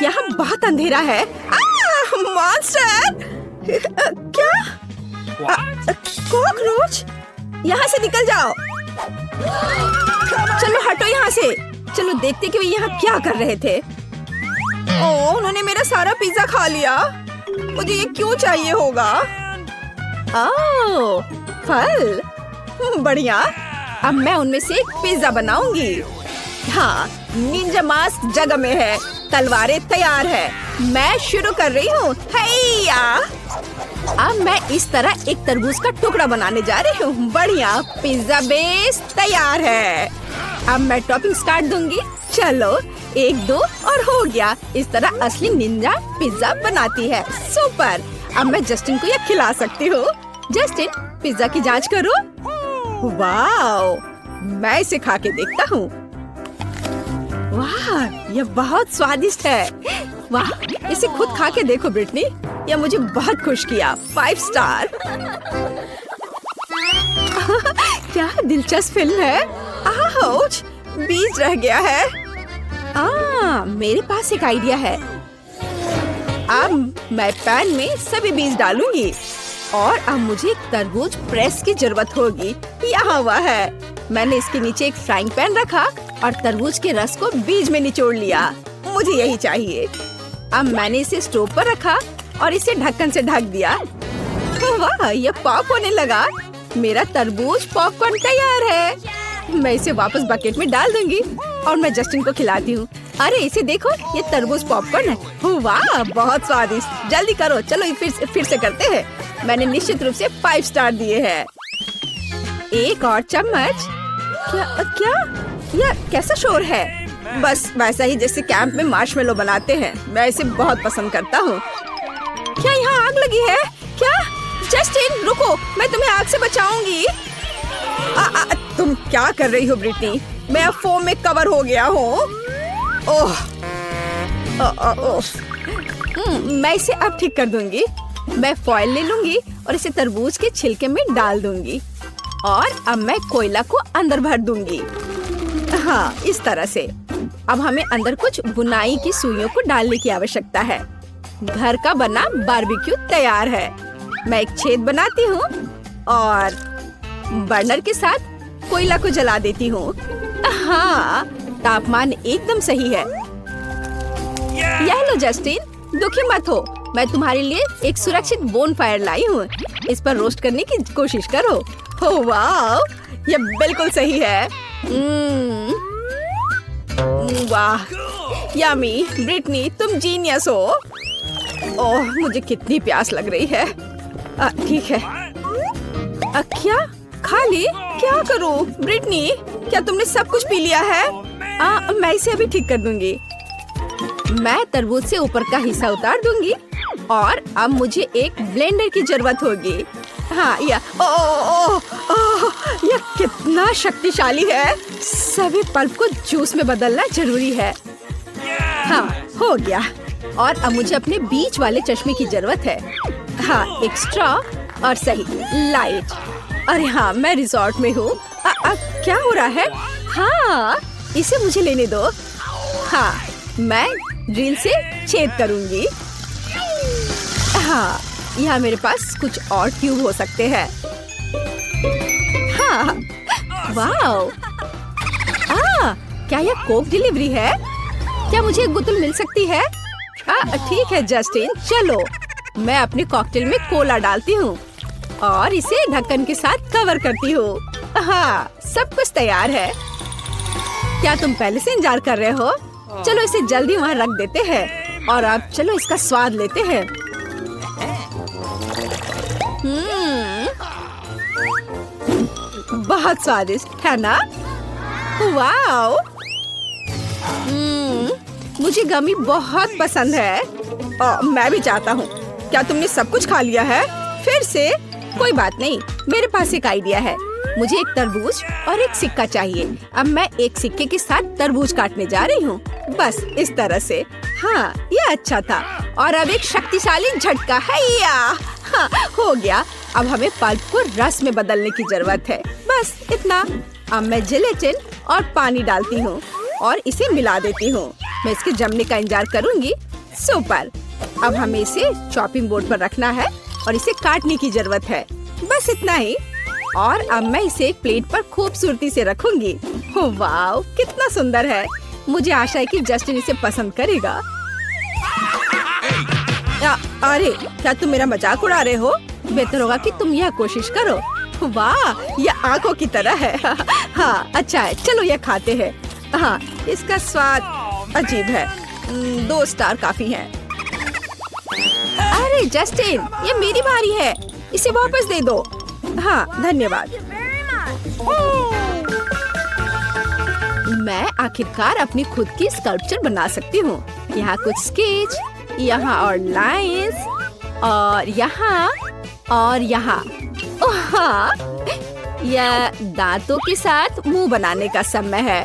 यहाँ बहुत अंधेरा है। मॉन्स्टर! क्या? कॉकरोच! यहाँ से निकल जाओ। चलो हटो यहाँ से। चलो देखते कि वे यहाँ क्या कर रहे थे। ओह, उन्होंने मेरा सारा पिज्जा खा लिया। मुझे ये क्यों चाहिए होगा? ओह, फल। बढ़िया। अब मैं उनमें से एक पिज्जा बनाऊंगी। हाँ, निंजा मास्क जगह में है। तलवारें तैयार है। मैं शुरू कर रही हूँ। हैया! अब मैं इस तरह एक तरबूज का टुकड़ा बनाने जा रही हूँ। बढ़िया, पिज्जा बेस तैयार है। अब मैं टॉपिंग स्टार्ट दूंगी। चलो, 1 2 और हो गया। इस तरह असली निंजा पिज्जा बनाती है। सुपर! अब मैं जस्टिन को यह खिला सकती हूँ। जस्टिन, पिज्जा की जांच करो। वाओ! मैं इसे खा के देखता हूँ। वाह, यह बहुत स्वादिष्ट है। वाह, इसे खुद खा के देखो ब्रिटनी। यह मुझे बहुत खुश किया। 5 स्टार। क्या दिलचस्प फिल्म है। आउच! बीज रह गया है। मेरे पास एक आइडिया है। अब मैं पैन में सभी बीज डालूंगी और अब मुझे एक तरबूज प्रेस की जरूरत होगी। यहाँ हुआ है। मैंने इसके नीचे एक फ्राइंग पैन रखा और तरबूज के रस को बीज में निचोड़ लिया। मुझे यही चाहिए। अब मैंने इसे स्टोव पर रखा और इसे ढक्कन से ढक दिया। वाह, ये पॉप होने लगा। मेरा तरबूज पॉपकॉर्न तैयार है। मैं इसे वापस बकेट में डाल दूंगी और मैं जस्टिन को खिलाती हूँ। अरे इसे देखो, ये तरबूज पॉपकॉर्न है। वाह, बहुत स्वादिष्ट। जल्दी करो। चलो फिर से करते हैं। मैंने निश्चित रूप से 5 स्टार दिए हैं। एक और चम्मच। क्या? यह कैसा शोर है? बस वैसा ही जैसे कैंप में मार्शमेलो बनाते हैं। मैं इसे बहुत पसंद करता हूँ। क्या यहाँ आग लगी है? क्या? जस्टिन रुको, मैं तुम्हें आग से बचाऊंगी। तुम क्या कर रही हो ब्रिटनी? मैं अब फोम में कवर हो गया हूँ। ओह, मैं इसे अब ठीक कर दूंगी। मैं फॉइल ले लूंगी और इसे तरबूज के छिलके में डाल दूंगी और अब मैं कोयला को अंदर भर दूंगी। हाँ, इस तरह से। अब हमें अंदर कुछ बुनाई की सुइयों को डालने की आवश्यकता है। घर का बना बारबेक्यू तैयार है। मैं एक छेद बनाती हूँ और बर्नर के साथ कोयला को जला देती हूँ। हाँ, तापमान एकदम सही है। यह लो जस्टिन, दुखी मत हो। मैं तुम्हारे लिए एक सुरक्षित बोनफायर लाई हूँ। इस पर रोस्ट करने की कोशिश करो। ओह वाह, यह बिल्कुल सही है। वाह, यम्मी। ब्रिटनी, तुम जीनियस हो। ओह, मुझे कितनी प्यास लग रही है। ठीक है। क्या? खाली? क्या करूं? ब्रिटनी, क्या तुमने सब कुछ पी लिया है? मैं इसे अभी ठीक कर दूंगी। मैं तरबूज से ऊपर का हिस्सा उतार दूंगी और अब मुझे एक ब्लेंडर की जरूरत होगी। हाँ, यह कितना शक्तिशाली है। सभी पल्प को जूस में बदलना जरूरी है। हाँ, हो गया। और अब मुझे अपने बीच वाले चश्मे की जरूरत है। हाँ, एक स्ट्रॉ और सही लाइट। अरे हाँ, मैं रिजॉर्ट में हूँ। क्या हो रहा है? हाँ, इसे मुझे लेने दो। हाँ, मैं ड्रिल से छेद करूंगी। हाँ, यहाँ मेरे पास कुछ और ट्यूब हो सकते हैं। हाँ, वाओ। क्या यह कोक डिलीवरी है? क्या मुझे एक बोतल मिल सकती है? ठीक है जस्टिन, चलो। मैं अपने कॉकटेल में कोला डालती हूँ और इसे ढक्कन के साथ कवर करती हूँ। हाँ, सब कुछ तैयार है। क्या तुम पहले से इंतजार कर रहे हो? चलो इसे जल्दी वहाँ रख देते हैं और अब चलो इसका स्वाद लेते हैं। बहुत स्वादिष्ट है ना? वाओ! मुझे गमी बहुत पसंद है। मैं भी चाहता हूँ। क्या तुमने सब कुछ खा लिया है? फिर से? कोई बात नहीं, मेरे पास एक आइडिया है। मुझे एक तरबूज और एक सिक्का चाहिए। अब मैं एक सिक्के के साथ तरबूज काटने जा रही हूँ। बस इस तरह से। हाँ, ये अच्छा था। और अब एक शक्तिशाली झटका है। हाँ, हो गया। अब हमें पल्प को रस में बदलने की जरूरत है। बस इतना। अब मैं जिलेटिन और पानी डालती हूँ और इसे मिला देती हूँ। मैं इसके जमने का इंतजार करूंगी। सुपर। अब हमें इसे चॉपिंग बोर्ड पर रखना है और इसे काटने की जरूरत है। बस इतना ही। और अब मैं इसे एक प्लेट पर खूबसूरती से रखूंगी। वाह, कितना सुंदर है। मुझे आशा है कि जस्टिन इसे पसंद करेगा। अरे, क्या तुम मेरा मजाक उड़ा रहे हो? बेहतर होगा कि तुम यह कोशिश करो। वाह, यह आंखों की तरह है। हाँ, अच्छा है, चलो यह खाते हैं। हाँ, इसका स्वाद अजीब है। 2 स्टार काफी हैं। अरे जस्टिन, ये मेरी बारी है, इसे वापस दे दो। हाँ, धन्यवाद। मैं आखिरकार अपनी खुद की स्कल्पचर बना सकती हूँ। यहाँ कुछ स्केच, यहाँ और लाइंस, और यहाँ और यहाँ। हाँ, यह दांतों के साथ मुंह बनाने का समय है।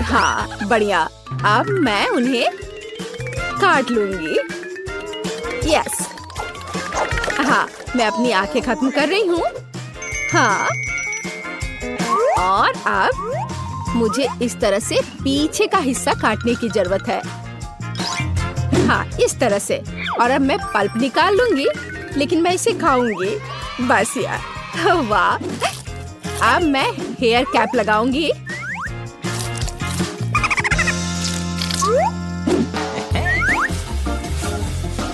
हाँ, बढ़िया। अब मैं उन्हें काट लूंगी। यस। हाँ, मैं अपनी आंखें खत्म कर रही हूँ। हाँ, और अब मुझे इस तरह से पीछे का हिस्सा काटने की जरूरत है। हाँ, इस तरह से। और अब मैं पल्प निकाल लूंगी, लेकिन मैं इसे खाऊंगी। बस यार, वाह। अब मैं हेयर कैप लगाऊंगी।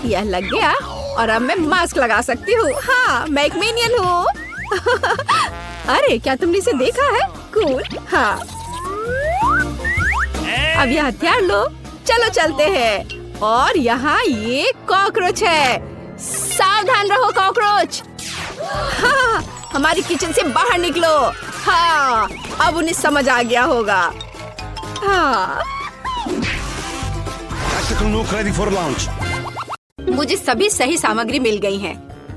यह लग गया और अब मैं मास्क लगा सकती हूँ। हाँ, मैं एक मिनियन हूँ। अरे, क्या तुमने इसे देखा है? कूल। हाँ, अब यह हथियार लो, चलो चलते हैं। और यहाँ ये कॉकरोच है। सावधान रहो कॉकरोच। हाँ, हमारी किचन से बाहर निकलो। हाँ, अब उन्हें समझ आ गया होगा। हाँ, मुझे सभी सही सामग्री मिल गई है,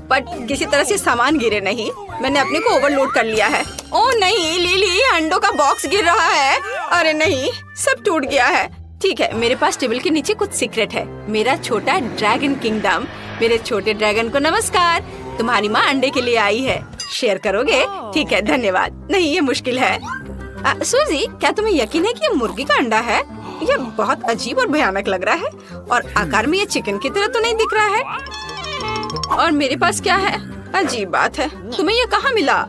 पर किसी तरह से सामान गिरे नहीं। मैंने अपने को ओवरलोड कर लिया है। ओह नहीं, लिली, अंडों का बॉक्स गिर रहा है। अरे नहीं, सब टूट गया है। ठीक है, मेरे पास टेबल के नीचे कुछ सीक्रेट है। मेरा छोटा ड्रैगन किंगडम। मेरे छोटे ड्रैगन को नमस्कार। तुम्हारी माँ अंडे के लिए आई है। शेयर करोगे? ठीक है, धन्यवाद। नहीं, ये मुश्किल है। सूजी, क्या तुम्हें यकीन है कि ये मुर्गी का अंडा है? यह बहुत अजीब और भयानक लग रहा है, और आकार में ये चिकन की तरह तो नहीं दिख रहा है। और मेरे पास क्या है? अजीब बात है। तुम्हें ये कहाँ मिला?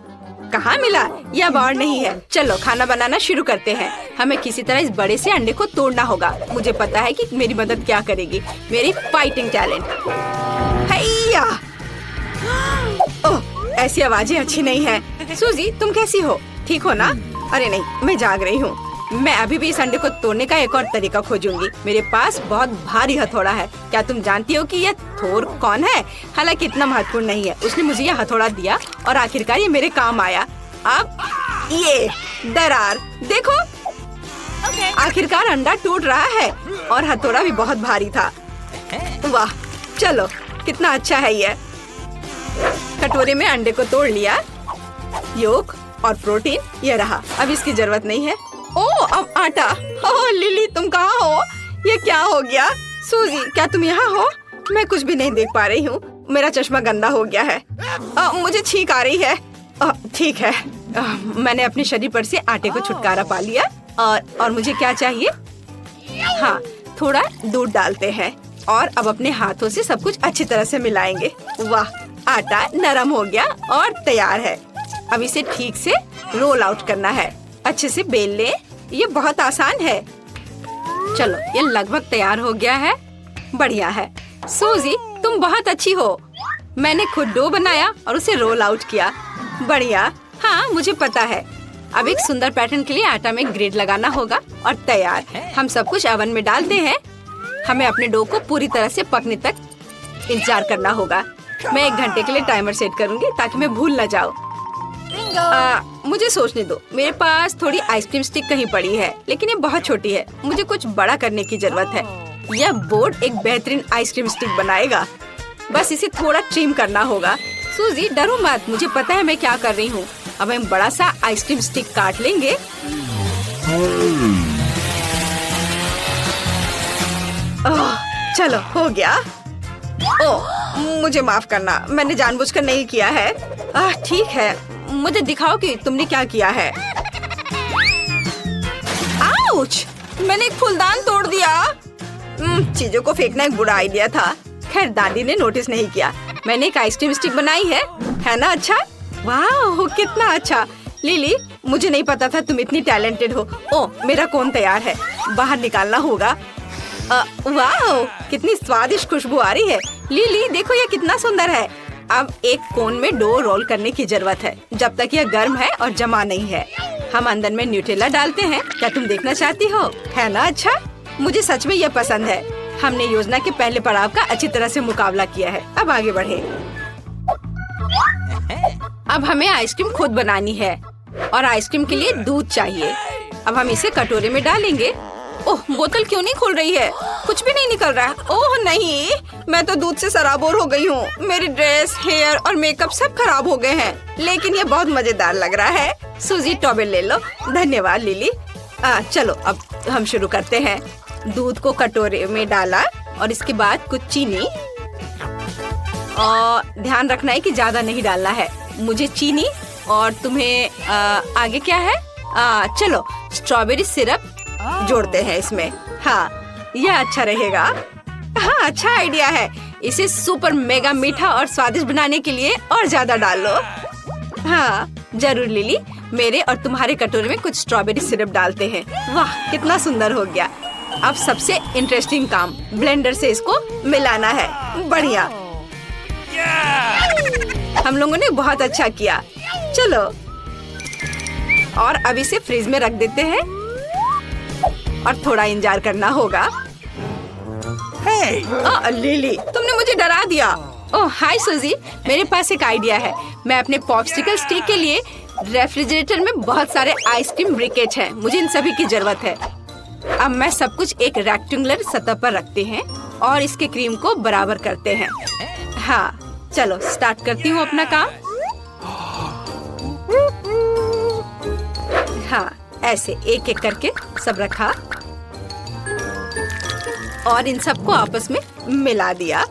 कहाँ मिला? यह अब और नहीं है। चलो खाना बनाना शुरू करते हैं। हमें किसी तरह इस बड़े से अंडे को तोड़ना होगा। मुझे पता है कि मेरी मदद क्या करेगी। मेरी फाइटिंग टैलेंट। हैया! ओह, ऐसी आवाजें अच्छी नहीं है। सूजी, तुम कैसी हो? ठीक हो ना? अरे नहीं, मैं जाग रही हूँ। मैं अभी भी इस अंडे को तोड़ने का एक और तरीका खोजूंगी। मेरे पास बहुत भारी हथौड़ा है। क्या तुम जानती हो कि यह थोर कौन है? हालांकि इतना महत्वपूर्ण नहीं है। उसने मुझे यह हथौड़ा दिया और आखिरकार ये मेरे काम आया। अब ये दरार देखो। आखिरकार अंडा टूट रहा है और हथौड़ा भी बहुत भारी था। वाह, चलो कितना अच्छा है ये। कटोरे में अंडे को तोड़ लिया। योक और प्रोटीन ये रहा। अब इसकी जरूरत नहीं है। ओह, अब आटा। ओह लिली, तुम कहाँ हो? ये क्या हो गया? सूजी, क्या तुम यहाँ हो? मैं कुछ भी नहीं देख पा रही हूँ। मेरा चश्मा गंदा हो गया है। मुझे छींक आ रही है। ठीक है, मैंने अपने शरीर पर से आटे को छुटकारा पा लिया। और मुझे क्या चाहिए? हाँ, थोड़ा दूध डालते हैं और अब अपने हाथों से सब कुछ अच्छी तरह से मिलाएंगे। वाह, आटा नरम हो गया और तैयार है। अब इसे ठीक से रोल आउट करना है। अच्छे से बेल ले। ये बहुत आसान है। चलो, ये लगभग तैयार हो गया है। बढ़िया है। सूजी, तुम बहुत अच्छी हो। मैंने खुद डो बनाया और उसे रोल आउट किया। बढ़िया। हाँ, मुझे पता है। अब एक सुंदर पैटर्न के लिए आटा में ग्रिड लगाना होगा और तैयार। हम सब कुछ ओवन में डालते हैं। हमें अपने डो को पूरी तरह से पकने तक इंतजार करना होगा। मैं 1 घंटे के लिए टाइमर सेट करूंगी ताकि मैं भूल न जाऊँ। मुझे सोचने दो। मेरे पास थोड़ी आइसक्रीम स्टिक कहीं पड़ी है, लेकिन ये बहुत छोटी है। मुझे कुछ बड़ा करने की जरूरत है। यह बोर्ड एक बेहतरीन आइसक्रीम स्टिक बनाएगा। बस इसे थोड़ा ट्रिम करना होगा। सूजी, डरो मत, मुझे पता है मैं क्या कर रही हूँ। अब हम बड़ा सा आइसक्रीम स्टिक काट लेंगे। चलो, हो गया। ओह, मुझे माफ करना, मैंने जानबूझकर नहीं किया है। ठीक है, मुझे दिखाओ कि तुमने क्या किया है। आउच! मैंने एक फूलदान तोड़ दिया। चीजों को फेंकना एक बुरा आइडिया था। खैर दादी ने नोटिस नहीं किया। मैंने एक आइसक्रीम स्टिक बनाई है ना? अच्छा, वाह कितना अच्छा। लिली, मुझे नहीं पता था तुम इतनी टैलेंटेड हो। ओह, मेरा कोन तैयार है, बाहर निकालना होगा। वाह, कितनी स्वादिष्ट खुशबू आ रही है। लिली देखो, ये कितना सुंदर है। अब एक कोन में डो रोल करने की जरूरत है जब तक यह गर्म है और जमा नहीं है। हम अंदर में न्यूटेला डालते हैं। क्या तुम देखना चाहती हो? है ना अच्छा? मुझे सच में यह पसंद है। हमने योजना के पहले पड़ाव का अच्छी तरह से मुकाबला किया है। अब आगे बढ़े। अब हमें आइसक्रीम खुद बनानी है और आइसक्रीम के लिए दूध चाहिए। अब हम इसे कटोरे में डालेंगे। ओह, बोतल क्यों नहीं खुल रही है? कुछ भी नहीं निकल रहा। ओह नहीं, मैं तो दूध से सराबोर हो गई हूँ। मेरी ड्रेस, हेयर और मेकअप सब खराब हो गए हैं। लेकिन ये बहुत मजेदार लग रहा है। सूजी, टॉवेल ले लो। धन्यवाद लिली। चलो अब हम शुरू करते हैं। दूध को कटोरे में डाला और इसके बाद कुछ चीनी। और ध्यान रखना है कि ज्यादा नहीं डालना है। मुझे चीनी और तुम्हें आगे क्या है? चलो स्ट्रॉबेरी सिरप जोड़ते हैं इसमें। हाँ, यह अच्छा रहेगा। हाँ, अच्छा आइडिया है। इसे सुपर मेगा मीठा और स्वादिष्ट बनाने के लिए और ज्यादा डाल लो। हाँ जरूर लिली। मेरे और तुम्हारे कटोरे में कुछ स्ट्रॉबेरी सिरप डालते हैं। वाह, कितना सुंदर हो गया। अब सबसे इंटरेस्टिंग काम, ब्लेंडर से इसको मिलाना है। बढ़िया, हम लोगों ने बहुत अच्छा किया। चलो, और अब इसे फ्रिज में रख देते हैं और थोड़ा इंतजार करना होगा। लिली, तुमने मुझे डरा दिया। ओह हाय सूजी, मेरे पास एक आइडिया है। मैं अपने पॉप्सिकल स्टिक के लिए रेफ्रिजरेटर में बहुत सारे आइसक्रीम ब्रिकेट हैं। मुझे इन सभी की जरूरत है। अब मैं सब कुछ एक रेक्टेंगुलर सतह पर रखते हैं और इसके क्रीम को बराबर करते हैं। हाँ चलो स्टार्ट करती हूँ अपना काम। हाँ, ऐसे एक एक करके सब रखा और इन सबको आपस में मिला दिया।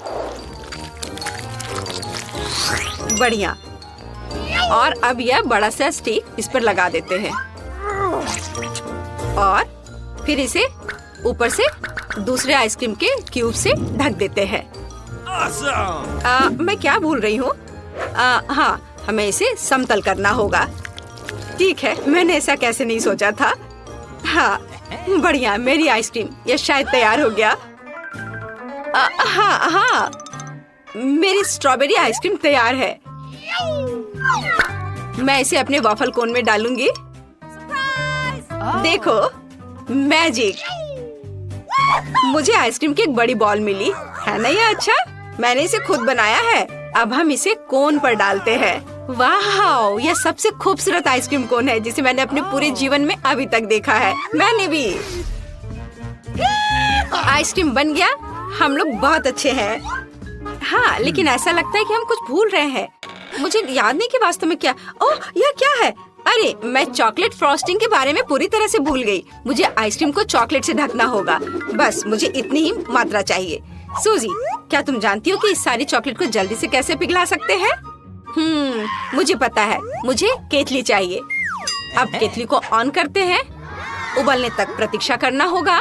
बढ़िया। और अब यह बड़ा सा स्टिक इस पर लगा देते हैं और फिर इसे ऊपर से दूसरे आइसक्रीम के क्यूब से ढक देते हैं। मैं क्या भूल रही हूँ? हाँ, हमें इसे समतल करना होगा। ठीक है, मैंने ऐसा कैसे नहीं सोचा था। हाँ बढ़िया, मेरी आइसक्रीम ये शायद तैयार हो गया। हाँ, मेरी स्ट्रॉबेरी आइसक्रीम तैयार है। मैं इसे अपने वॉफल कोन में डालूंगी। देखो, मैजिक। मुझे आइसक्रीम की एक बड़ी बॉल मिली है ना? ये अच्छा, मैंने इसे खुद बनाया है। अब हम इसे कोन पर डालते हैं। वाह, यह सबसे खूबसूरत आइसक्रीम कोन है जिसे मैंने अपने पूरे जीवन में अभी तक देखा है। मैंने भी। आइसक्रीम बन गया। हम लोग बहुत अच्छे हैं। हाँ, लेकिन ऐसा लगता है कि हम कुछ भूल रहे हैं। मुझे याद नहीं कि वास्तव में क्या। ओह, यह क्या है? अरे, मैं चॉकलेट फ्रॉस्टिंग के बारे में पूरी तरह से भूल गई। मुझे आइसक्रीम को चॉकलेट से ढकना होगा। बस मुझे इतनी ही मात्रा चाहिए। सूजी, क्या तुम जानती हो कि इस सारी चॉकलेट को जल्दी से कैसे पिघला सकते हैं? मुझे पता है। मुझे केतली चाहिए। अब केतली को ऑन करते हैं। उबलने तक प्रतीक्षा करना होगा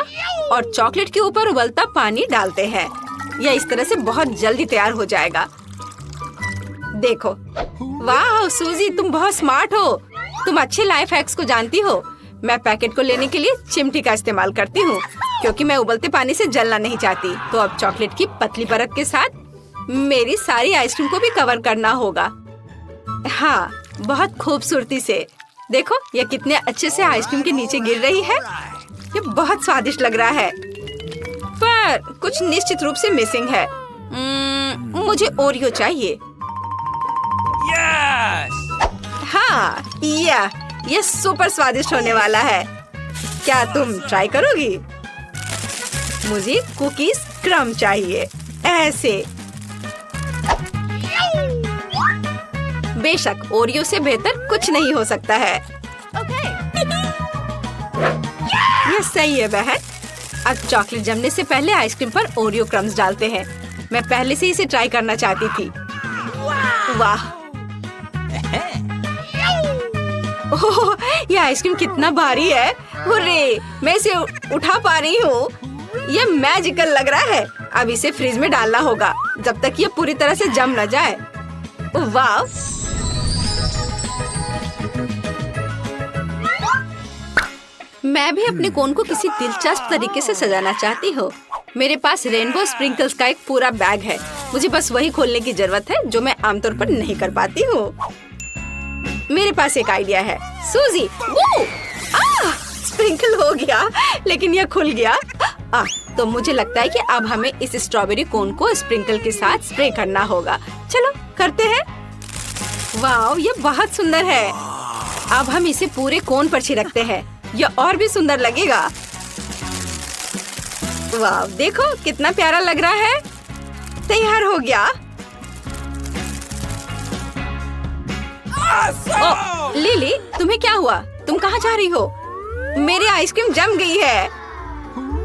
और चॉकलेट के ऊपर उबलता पानी डालते हैं। यह इस तरह से बहुत जल्दी तैयार हो जाएगा। देखो, वाह सूजी, तुम बहुत स्मार्ट हो। तुम अच्छे लाइफ हैक्स को जानती हो। मैं पैकेट को लेने के लिए चिमटी का इस्तेमाल करती हूँ क्योंकि मैं उबलते पानी से जलना नहीं चाहती। तो अब चॉकलेट की पतली परत के साथ मेरी सारी आइसक्रीम को भी कवर करना होगा। हाँ, बहुत खूबसूरती से। देखो, यह कितने अच्छे से आइसक्रीम के नीचे गिर रही है। ये बहुत स्वादिष्ट लग रहा है, पर कुछ निश्चित रूप से मिसिंग है। मुझे ओरियो चाहिए। हाँ, यह सुपर स्वादिष्ट होने वाला है। क्या तुम ट्राई करोगी? मुझे कुकीज क्रम चाहिए। ऐसे। बेशक ओरियो से बेहतर कुछ नहीं हो सकता है। यह सही है बहन। अब चॉकलेट जमने से पहले आइसक्रीम पर ओरियो क्रम्स डालते हैं। मैं पहले से इसे ट्राई करना चाहती थी। वाह, ओह, ये आइसक्रीम कितना भारी है। हुर्रे, मैं इसे उठा पा रही हूँ। ये मैजिकल लग रहा है। अब इसे फ्रिज में डालना होगा जब तक ये पूरी तरह से जम न जाए। वाह, मैं भी अपने कोन को किसी दिलचस्प तरीके से सजाना चाहती हूँ। मेरे पास रेनबो स्प्रिंकल्स का एक पूरा बैग है। मुझे बस वही खोलने की जरूरत है जो मैं आमतौर पर नहीं कर पाती हूँ। मेरे पास एक आइडिया है। सूजी, स्प्रिंकल हो गया, लेकिन यह खुल गया। तो मुझे लगता है कि अब हमें इस स्ट्रॉबेरी कोन को स्प्रिंकल के साथ स्प्रे करना होगा। चलो करते हैं। वाह, ये बहुत सुंदर है। अब हम इसे पूरे कोन पर छिड़कते हैं। यह और भी सुंदर लगेगा। वाह, देखो कितना प्यारा लग रहा है। तैयार हो गया। ओह, लिली, तुम्हें क्या हुआ? तुम कहाँ जा रही हो? मेरी आइसक्रीम जम गई है।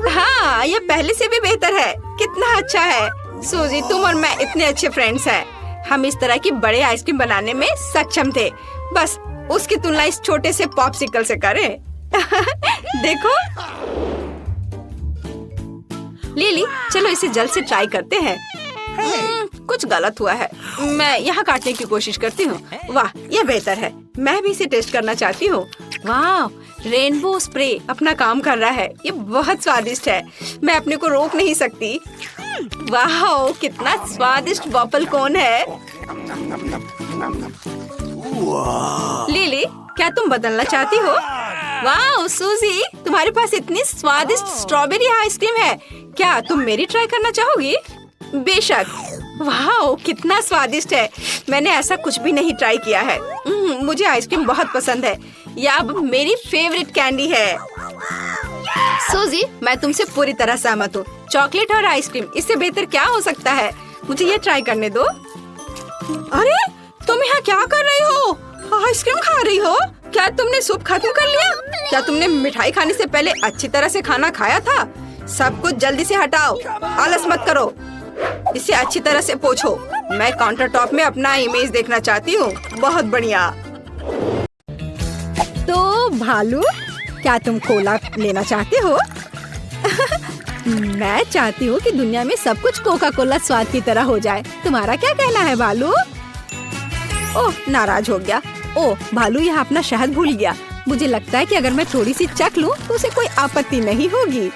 हाँ, ये पहले से भी बेहतर है। कितना अच्छा है। सूजी, तुम और मैं इतने अच्छे फ्रेंड्स हैं। हम इस तरह की बड़े आइसक्रीम बनाने में सक्षम थे। बस उसकी तुलना इस छोटे से पॉप्सिकल से करें। देखो लिली, चलो इसे जल्द से ट्राई करते हैं। कुछ गलत हुआ है। मैं यहाँ काटने की कोशिश करती हूँ। वाह, यह बेहतर है। मैं भी इसे टेस्ट करना चाहती हूँ। वाह, रेनबो स्प्रे अपना काम कर रहा है। ये बहुत स्वादिष्ट है। मैं अपने को रोक नहीं सकती। वाह, कितना स्वादिष्ट वॉफल कोन है। लिली, क्या तुम बदलना चाहती हो? वाह सूजी, तुम्हारे पास इतनी स्वादिष्ट स्ट्रॉबेरी आइसक्रीम है। क्या तुम मेरी ट्राई करना चाहोगी? बेशक। वाह, कितना स्वादिष्ट है। मैंने ऐसा कुछ भी नहीं ट्राई किया है। मुझे आइसक्रीम बहुत पसंद है। यह अब मेरी फेवरेट कैंडी है। सूजी, मैं तुमसे पूरी तरह सहमत हूँ। चॉकलेट और आइसक्रीम, इससे बेहतर क्या हो सकता है? मुझे ये ट्राई करने दो। अरे, तुम यहाँ क्या कर रही हो? आइसक्रीम खा रही हो? क्या तुमने सूप खत्म कर लिया? क्या तुमने मिठाई खाने से पहले अच्छी तरह से खाना खाया था? सब कुछ जल्दी से हटाओ। आलस मत करो। इसे अच्छी तरह से पोंछो। मैं काउंटर टॉप में अपना इमेज देखना चाहती हूँ। बहुत बढ़िया। तो भालू, क्या तुम कोला लेना चाहते हो? मैं चाहती हूँ कि दुनिया में सब कुछ कोका कोला स्वाद की तरह हो जाए। तुम्हारा क्या कहना है भालू? ओह, नाराज हो गया। ओह, भालू यहाँ अपना शहद भूल गया। मुझे लगता है कि अगर मैं थोड़ी सी चख लूँ तो उसे कोई आपत्ति नहीं होगी।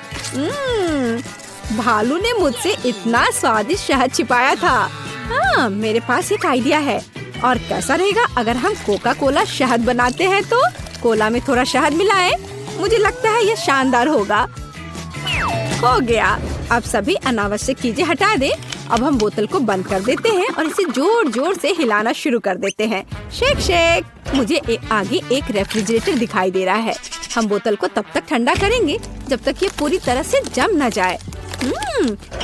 भालू ने मुझसे इतना स्वादिष्ट शहद छिपाया था। हाँ, मेरे पास एक आइडिया है। और कैसा रहेगा अगर हम कोका कोला शहद बनाते हैं तो कोला में थोड़ा शहद मिलाएं? मुझे लगता है यह शानदार होगा। हो गया। अब सभी अनावश्यक चीजें हटा दे। अब हम बोतल को बंद कर देते हैं और इसे जोर जोर से हिलाना शुरू कर देते हैं। Shake shake. मुझे आगे एक रेफ्रिजरेटर दिखाई दे रहा है। हम बोतल को तब तक ठंडा करेंगे जब तक ये पूरी तरह से जम न जाए।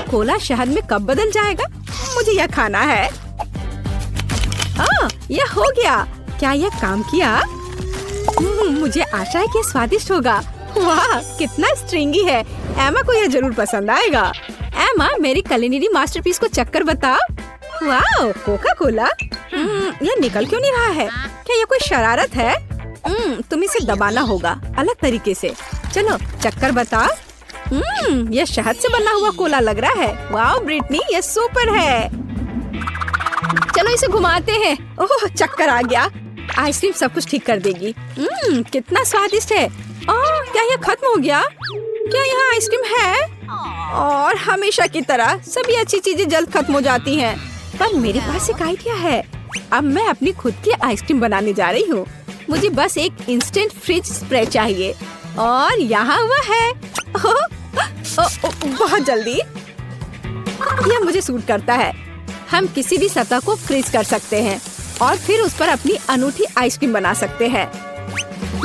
कोला शहद में कब बदल जाएगा? मुझे यह खाना है। यह हो गया। क्या यह काम किया? मुझे आशा है कि स्वादिष्ट होगा। वाह, कितना स्ट्रिंगी है। एमा को यह जरूर पसंद आएगा। एमा, मेरी कुलिनरी मास्टरपीस को चक्कर बता। वाह, कोका कोला। यह निकल क्यों नहीं रहा है? क्या यह कोई शरारत है? तुम इसे दबाना होगा अलग तरीके से। चलो चक्कर बता। यह शहद से बना हुआ कोला लग रहा है। वाह ब्रिटनी, यह सुपर है। चलो इसे घुमाते हैं। ओह, चक्कर आ गया। आइसक्रीम सब कुछ ठीक कर देगी। कितना स्वादिष्ट है। क्या यह खत्म हो गया? क्या यहाँ आइसक्रीम है? और हमेशा की तरह सभी अच्छी चीजें जल्द खत्म हो जाती हैं। पर मेरे पास एक आइडिया है। अब मैं अपनी खुद की आइसक्रीम बनाने जा रही हूँ। मुझे बस एक इंस्टेंट फ्रिज स्प्रे चाहिए और यहाँ वह है। बहुत जल्दी। यह मुझे सूट करता है। हम किसी भी सतह को फ्रीज कर सकते हैं और फिर उस पर अपनी अनूठी आइसक्रीम बना सकते हैं।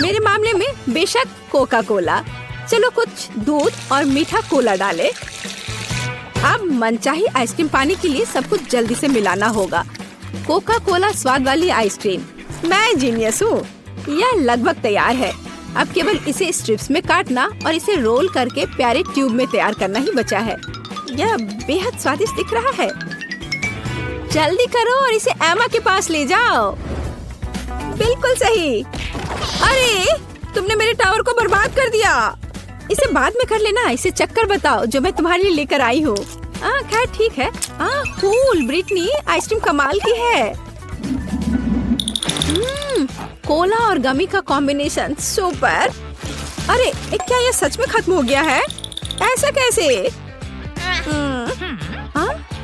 मेरे मामले में बेशक कोका कोला। चलो कुछ दूध और मीठा कोला डालें। अब मनचाही आइसक्रीम पाने के लिए सब कुछ जल्दी से मिलाना होगा। कोका कोला स्वाद वाली आइसक्रीम। मैं जीनियस हूँ। यह लगभग तैयार है। अब केवल इसे स्ट्रिप्स में काटना और इसे रोल करके प्यारे ट्यूब में तैयार करना ही बचा है। यह बेहद स्वादिष्ट दिख रहा है। जल्दी करो और इसे एमा के पास ले जाओ। बिल्कुल सही। अरे तुमने मेरे टावर को बर्बाद कर दिया। इसे बाद में कर लेना। इसे चक्कर बताओ जो मैं तुम्हारे लिए लेकर आई हूँ। खैर ठीक है। कूल ब्रिटनी, आइसक्रीम कमाल की है। कोला और गमी का कॉम्बिनेशन सुपर। अरे क्या ये सच में खत्म हो गया है? ऐसा कैसे?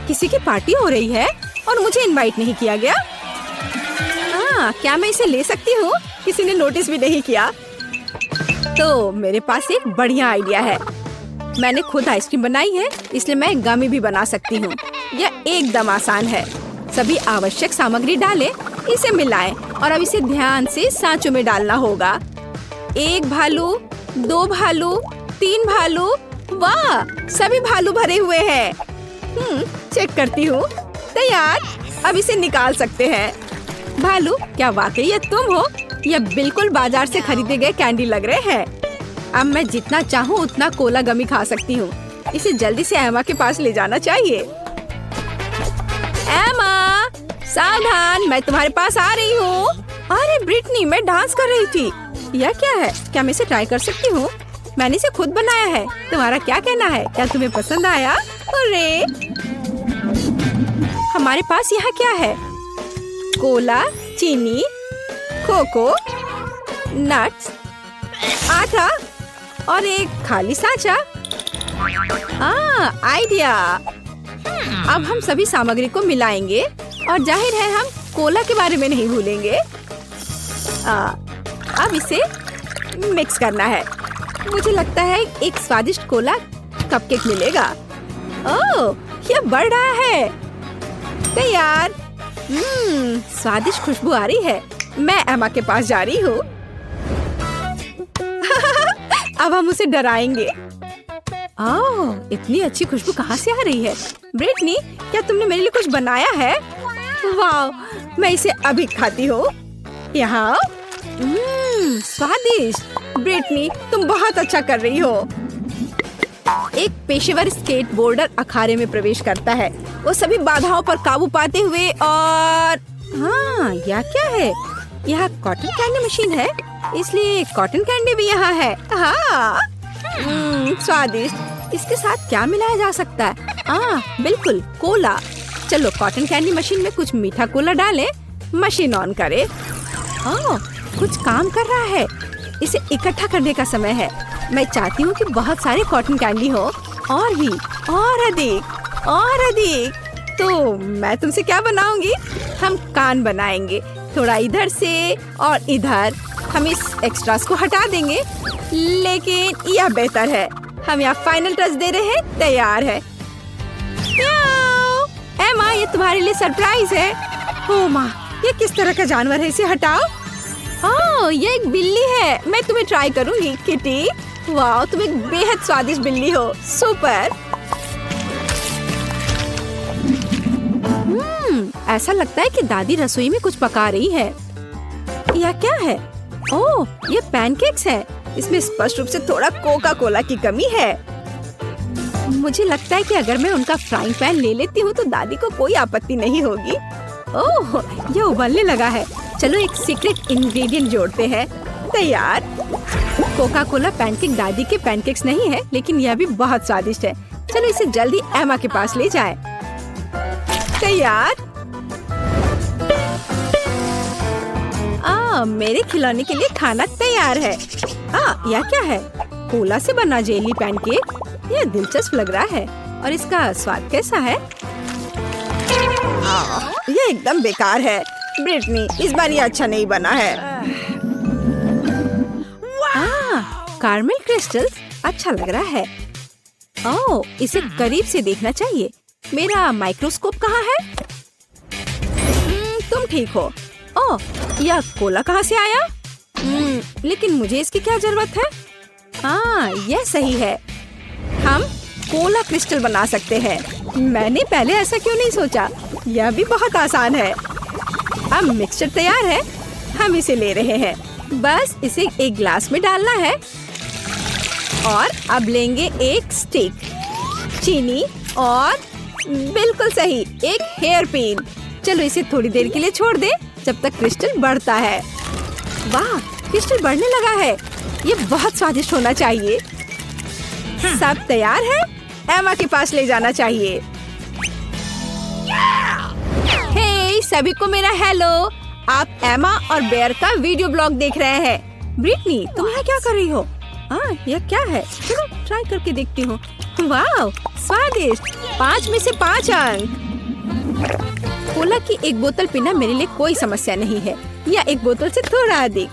किसी की पार्टी हो रही है और मुझे इनवाइट नहीं किया गया। क्या मैं इसे ले सकती हूँ? किसी ने नोटिस भी नहीं किया। तो मेरे पास एक बढ़िया आइडिया है। मैंने खुद आइसक्रीम बनाई है, इसलिए मैं गमी भी बना सकती हूँ। यह एकदम आसान है। सभी आवश्यक सामग्री डालें, इसे मिलाएं और अब इसे ध्यान से सांचों में डालना होगा। 1 भालू, 2 भालू, 3 भालू। वाह, सभी भालू भरे हुए हैं। चेक करती हूँ। तैयार। अब इसे निकाल सकते हैं। भालू, क्या वाकई ये तुम हो? यह बिल्कुल बाजार से खरीदे गए कैंडी लग रहे हैं। अब मैं जितना चाहूँ उतना कोला गमी खा सकती हूँ। इसे जल्दी से एमा के पास ले जाना चाहिए। एमा, सावधान, मैं तुम्हारे पास आ रही हूँ। अरे ब्रिटनी, मैं डांस कर रही थी। यह क्या है? क्या मैं इसे ट्राई कर सकती हूँ? मैंने इसे खुद बनाया है। तुम्हारा क्या कहना है? क्या तुम्हें पसंद आया? अरे हमारे पास यहाँ क्या है? कोला, चीनी, कोको, नट्स, आटा और एक खाली सांचा। आइडिया। अब हम सभी सामग्री को मिलाएंगे और जाहिर है हम कोला के बारे में नहीं भूलेंगे। अब इसे मिक्स करना है। मुझे लगता है एक स्वादिष्ट कोला कपकेक मिलेगा। ओह, यह बढ़ रहा है। तैयार। स्वादिष्ट खुशबू आ रही है। मैं एमा के पास जा रही हूँ। अब हम उसे डराएंगे। इतनी अच्छी खुशबू कहाँ से आ रही है? ब्रिटनी, क्या तुमने मेरे लिए कुछ बनाया है? वाह, मैं इसे अभी खाती हूँ। यहाँ स्वादिष्ट। ब्रिटनी, तुम बहुत अच्छा कर रही हो। एक पेशेवर स्केटबोर्डर अखाड़े में प्रवेश करता है। वो सभी बाधाओं पर काबू पाते हुए और यह क्या है? यह कॉटन कैंडी मशीन है, इसलिए कॉटन कैंडी भी यहाँ है। स्वादिष्ट। इसके साथ क्या मिलाया जा सकता है? बिल्कुल, कोला। चलो कॉटन कैंडी मशीन में कुछ मीठा कोला डालें। मशीन ऑन करें। कुछ काम कर रहा है। इसे इकट्ठा करने का समय है। मैं चाहती हूँ कि बहुत सारे कॉटन कैंडी हो, और भी, और अधिक, और अधिक। तो मैं तुमसे क्या बनाऊंगी? हम कान बनाएंगे, थोड़ा इधर से और इधर। हम इस एक्स्ट्रास को हटा देंगे, लेकिन यह बेहतर है। हम यहाँ फाइनल टच दे रहे हैं। तैयार है। एमा, ये तुम्हारे लिए सरप्राइज है। ओ माँ, ये किस तरह का जानवर है? इसे हटाओ। ये एक बिल्ली है। मैं तुम्हें ट्राई करूंगी। किटी, वाह, तुम एक बेहद स्वादिष्ट बिल्ली हो। सुपर। ऐसा लगता है कि दादी रसोई में कुछ पका रही है। यह क्या है? ओह, ये पैनकेक्स है। इसमें स्पष्ट रूप से थोड़ा कोका कोला की कमी है। मुझे लगता है कि अगर मैं उनका फ्राइंग पैन ले लेती हूँ तो दादी को कोई आपत्ति नहीं होगी। ओह, ये उबलने लगा है। चलो एक सीक्रेट इंग्रेडिएंट जोड़ते हैं। तैयार। कोका कोला पैनकेक दादी के पैनकेक्स नहीं है, लेकिन यह भी बहुत स्वादिष्ट है। चलो इसे जल्दी एमा के पास ले जाएं। तैयार। मेरे खिलौने के लिए खाना तैयार है। यह क्या है? कोला से बना जेली पैनकेक। यह दिलचस्प लग रहा है। और इसका स्वाद कैसा है? यह एकदम बेकार है। ब्रिटनी, इस बार ये अच्छा नहीं बना है। कार्मेल क्रिस्टल अच्छा लग रहा है। इसे करीब से देखना चाहिए। मेरा माइक्रोस्कोप कहाँ है? तुम ठीक हो। यह कोला कहाँ से आया? लेकिन मुझे इसकी क्या जरूरत है? यह सही है। हम कोला क्रिस्टल बना सकते हैं। मैंने पहले ऐसा क्यों नहीं सोचा? यह भी बहुत आसान है। अब मिक्सचर तैयार है। हम इसे ले रहे हैं। बस इसे एक ग्लास में डालना है। और अब लेंगे एक स्टिक, चीनी और बिल्कुल सही, एक हेयर पिन। चलो इसे थोड़ी देर के लिए छोड़ दे, जब तक क्रिस्टल बढ़ता है। वाह, क्रिस्टल बढ़ने लगा है। ये बहुत स्वादिष्ट होना चाहिए। सब तैयार है? एमा के पास ले जाना चाहिए। हे सभी को मेरा हेलो। आप एमा और बेयर का वीडियो ब्लॉग देख रहे हैं। ब्रिटनी, तुम यहाँ क्या कर रही हो? यह क्या है? चलो ट्राई करके देखती हूँ। वाह, स्वादिष्ट। 5 में से 5 अंक। कोला की एक बोतल पीना मेरे लिए कोई समस्या नहीं है, या एक बोतल से थोड़ा अधिक।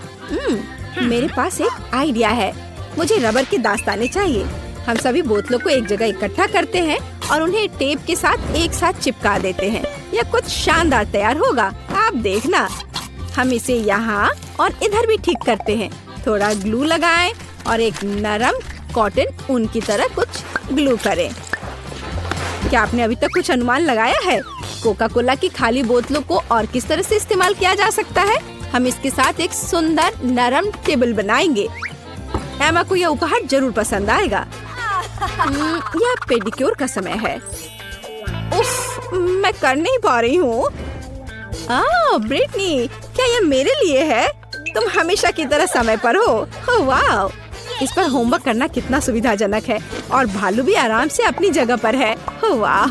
मेरे पास एक आइडिया है। मुझे रबर के दास्ताने चाहिए। हम सभी बोतलों को एक जगह इकट्ठा करते हैं और उन्हें टेप के साथ एक साथ चिपका देते हैं। यह कुछ शानदार तैयार होगा, आप देखना। हम इसे यहाँ और इधर भी ठीक करते हैं। थोड़ा ग्लू लगाएं और एक नरम कॉटन ऊन की तरह कुछ ग्लू करें। क्या आपने अभी तक कुछ अनुमान लगाया है? कोका कोला की खाली बोतलों को और किस तरह से इस्तेमाल किया जा सकता है? हम इसके साथ एक सुंदर नरम टेबल बनाएंगे। एमा को यह उपहार जरूर पसंद आएगा। यह पेडिक्योर का समय है। उफ, मैं कर नहीं पा रही हूँ। ब्रिटनी, क्या यह मेरे लिए है? तुम हमेशा की तरह समय पर हो। वाह, इस पर होमवर्क करना कितना सुविधाजनक है और भालू भी आराम से अपनी जगह पर है। वाह।